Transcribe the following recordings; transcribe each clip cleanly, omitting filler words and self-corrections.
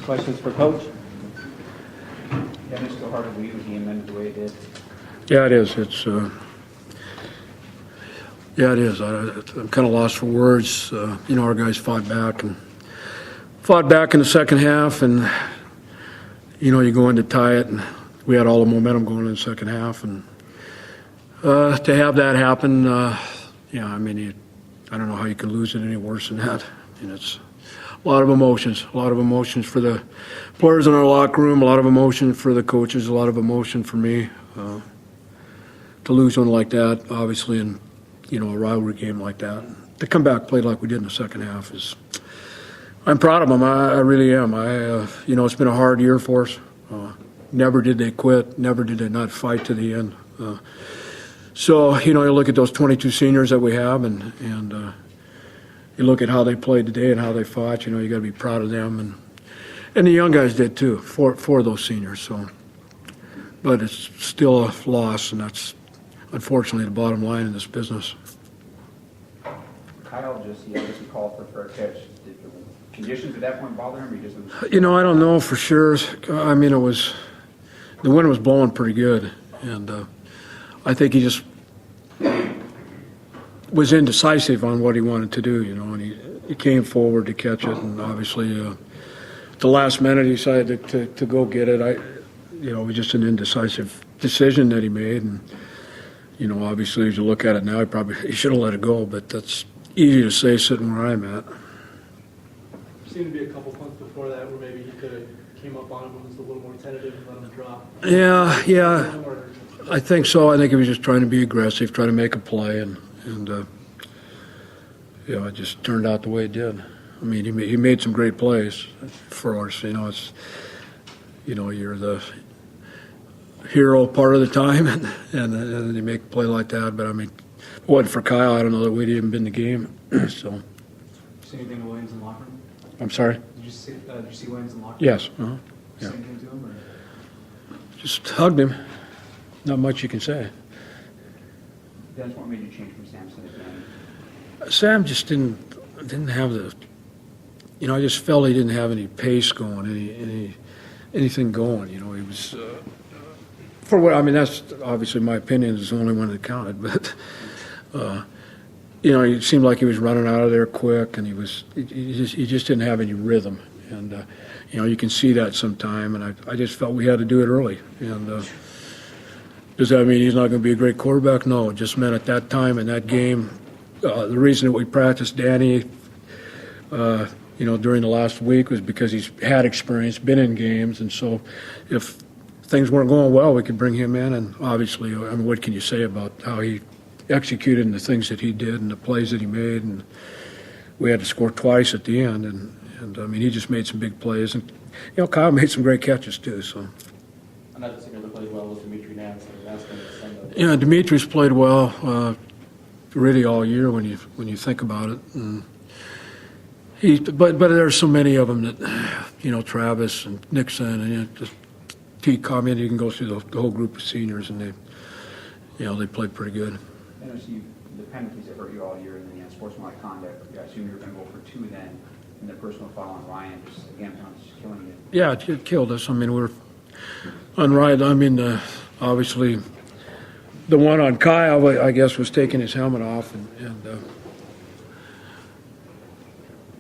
Questions for Coach? Dennis, still hard to believe he amended the way it did. Yeah, it is. It's yeah, it is. I'm kind of lost for words. Our guys fought back in the second half, and you go in to tie it, and we had all the momentum going in the second half, and to have that happen, I don't know how you can lose it any worse than that. It's a lot of emotions for the players in our locker room, a lot of emotion for the coaches, a lot of emotion for me. To lose one like that, obviously, in a rivalry game like that, to come back, play like we did in the second half I'm proud of them. I really am. It's been a hard year for us. Never did they quit. Never did they not fight to the end. So you look at those 22 seniors that we have, and you look at how they played today and how they fought. You got to be proud of them, and the young guys did too for those seniors. So, but it's still a loss, and that's unfortunately the bottom line in this business. Kyle just obviously called for a fair catch. Did the conditions at that point bother him, or he just was? I don't know for sure. I mean, the wind was blowing pretty good, and I think he just was indecisive on what he wanted to do, and he came forward to catch it, and obviously at the last minute he decided to go get it. It was just an indecisive decision that he made, and obviously as you look at it now, he should have let it go, but that's easy to say sitting where I'm at. There seemed to be a couple punts before that where maybe he could have came up on him and was a little more tentative and let him drop. Yeah, I think so. I think he was just trying to be aggressive, trying to make a play, and it just turned out the way it did. I mean, he made some great plays for us. It's you're the hero part of the time, and then you make a play like that. But I mean, if it wasn't for Kyle, I don't know that we'd even been in the game. So. See anything of Williams in the locker room? I'm sorry? Did you see Williams in the locker room? Yes. Uh-huh. Yeah. Say anything to him? Or? Just hugged him. Not much you can say. Dennis, what made you change from Samson again? Sam just didn't have the. I just felt he didn't have any pace going, anything going. He was. For what I mean, that's obviously my opinion. Is the only one that counted, but. He seemed like he was running out of there quick, and he just didn't have any rhythm, and you can see that sometime. And I just felt we had to do it early. And does that mean he's not going to be a great quarterback? No, it just meant at that time in that game, the reason that we practiced Danny, during the last week was because he's had experience, been in games, and so if things weren't going well, we could bring him in. And obviously, what can you say about how he executed and the things that he did and the plays that he made, and we had to score twice at the end, and I mean he just made some big plays, and Kyle made some great catches too. So Another singer that played well was Dimitri Nance. yeah, Dimitri's played well really all year when you think about it, and but there's so many of them that Travis and Nixon and just T-comment, you can go through the whole group of seniors, and they played pretty good. The penalties that hurt you all year, and the sportsmanlike conduct. I assume you were going to go for 2 then, and the personal foul on Ryan, just again, just killing you. Yeah, it killed us. I mean, we were on Ryan. I mean, obviously, the one on Kyle, I guess, was taking his helmet off, and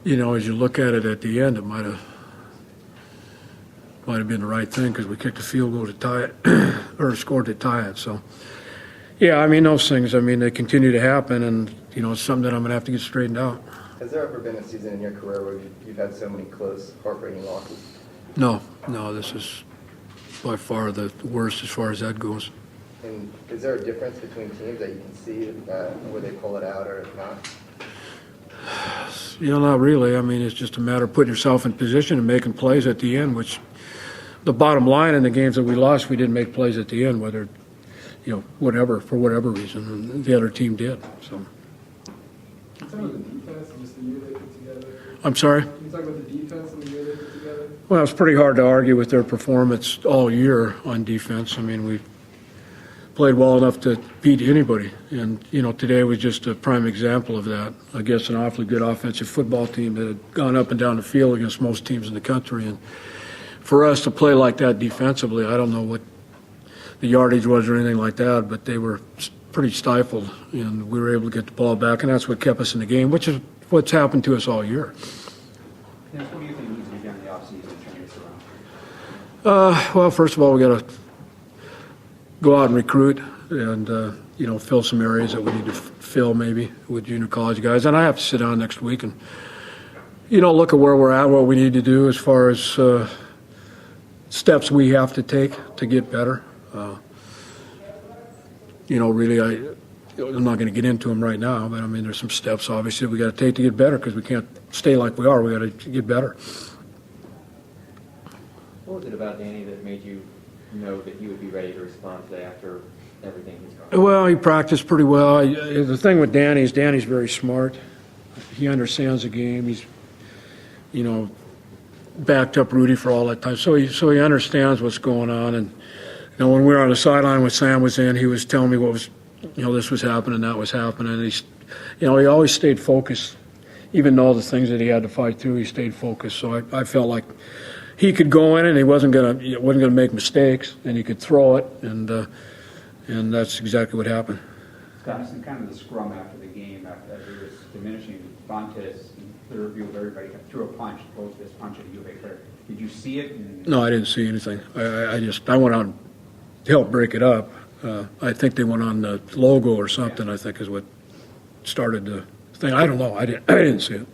as you look at it at the end, it might have been the right thing because we kicked a field goal to tie it, or scored to tie it. So. Yeah, I mean, those things, they continue to happen, and, it's something that I'm going to have to get straightened out. Has there ever been a season in your career where you've had so many close, heartbreaking losses? No, this is by far the worst as far as that goes. And is there a difference between teams that you can see where they pull it out or not? Not really. I mean, it's just a matter of putting yourself in position and making plays at the end, which the bottom line in the games that we lost, we didn't make plays at the end, whether for whatever reason, the other team did. So. Can you talk about the defense and just the year they put together? I'm sorry? Can you talk about the defense and the year they put together? Well, it's pretty hard to argue with their performance all year on defense. I mean, played well enough to beat anybody. And, today was just a prime example of that. I guess an awfully good offensive football team that had gone up and down the field against most teams in the country. And for us to play like that defensively, I don't know what the yardage was or anything like that, but they were pretty stifled, and we were able to get the ball back, and that's what kept us in the game, which is what's happened to us all year. Dennis, what do you think needs to be done in the offseason to turn this around? Well, first of all, we got to go out and recruit and, fill some areas that we need to fill maybe with junior college guys. And I have to sit down next week and, look at where we're at, what we need to do as far as steps we have to take to get better. Really, I'm not going to get into them right now, but there's some steps obviously we got to take to get better because we can't stay like we are. We got to get better. What was it about Danny that made you know that he would be ready to respond today after everything he's gone? Well, he practiced pretty well. The thing with Danny is Danny's very smart. He understands the game. He's, backed up Rudy for all that time, so he understands what's going on. And when we were on the sideline when Sam was in, he was telling me what was, this was happening, that was happening. And he always stayed focused, even though the things that he had to fight through, he stayed focused. So I felt like he could go in and he wasn't gonna make mistakes, and he could throw it, and that's exactly what happened. Scott, in kind of the scrum after the game, after it was diminishing, Fontes, the review of everybody, threw a punch, closed this punch at a U of A player. Did you see it? No, I didn't see anything. I went out and helped break it up. I think they went on the logo or something, I think is what started the thing. I don't know. I didn't see it.